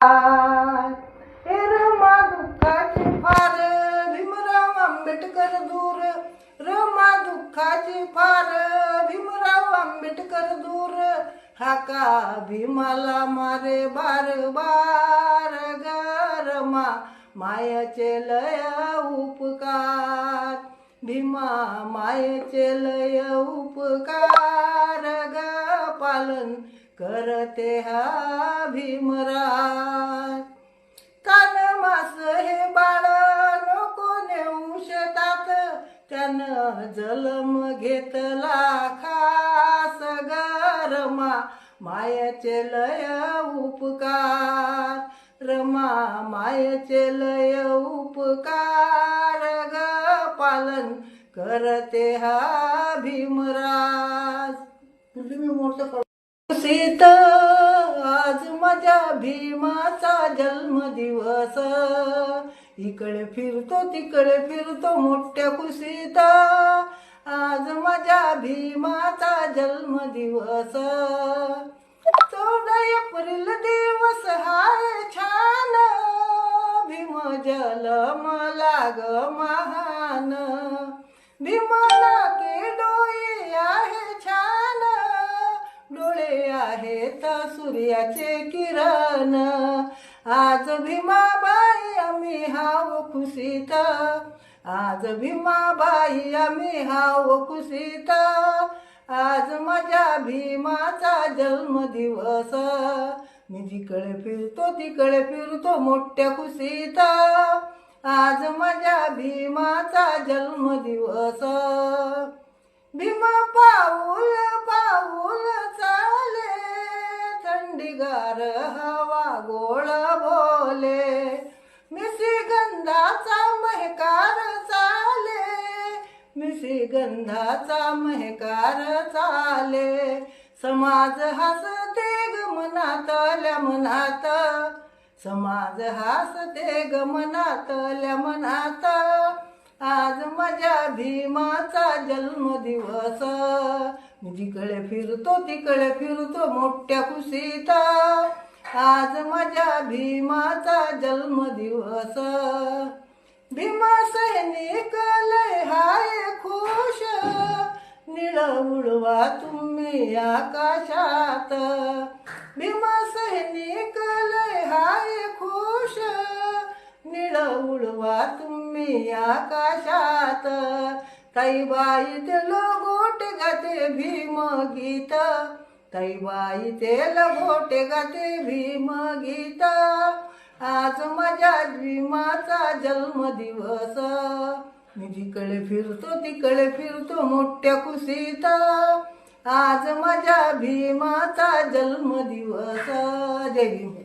हे रमा दुःखाची फार भीमराव आंबेडकर दूर, रमा दुःखाची फार भीमराव आंबेडकर दूर, हाका भीमाला मारे बार बार ग रमा मायेचे लय उपकार, भीमा मायेचे लय उपकार ग पालन करते हा भीमराज. कान मास हे बाळ नको नेऊ शेतात, त्यानं जलम घेतला खास ग रमा मायेचे लय उपकार, रमा मायेचे लय उपकार ग पालन करते हा भीमराज. खुशीत आज माझ्या भीमाचा जन्मदिवस, इकडे फिरतो तिकडे फिरतो मोठ्या खुशीत, आज माझ्या भीमाचा जन्मदिवस. 14 एप्रिल दिवस हाय छान, भीम जन्मला ग महान, भीमाला के डोळे आहे छान, डोळे आहेत सूर्याचे किरण, आज भीमाबाई आम्ही हाव खुशीत, आज भीमाबाई आम्ही हाव खुशीत, आज माझ्या भीमाचा जन्मदिवस, मी जिकडे फिरतो तिकडे फिरतो मोठ्या खुशीत, आज माझ्या भीमाचा जन्मदिवस. भीमा पाऊल पाऊल चाले, थंडीगार हवा गोळ बोले, मिशी गंधाचा महकार चाले, मिशी गंधाचा महकार चाले, समाज हसते ग मनातल्या मनात, समाज हसते ग मनातल्या मनात, आज माझ्या भीमाचा जन्मदिवस, मी जिकडे फिरतो तिकडे फिरतो मोठ्या खुशीत, आज माझ्या भीमाचा जन्मदिवस. भीमा सैनिक लय हाय खुश, निळ उडवा तुम्ही आकाशात, भीमा सैनिक लय हाय खुश, निळ उडवा तुम्ही आकाशात, ताईबाई ते लगोट गाते भीम गीत, ताईबाई ते लगोट गाते भीम गीत, आज माझ्या भीमाचा जन्मदिवस, मी जिकडे फिरतो तिकडे फिरतो मोठ्या खुशीत, आज माझ्या भीमाचा जन्मदिवस. जय भीम.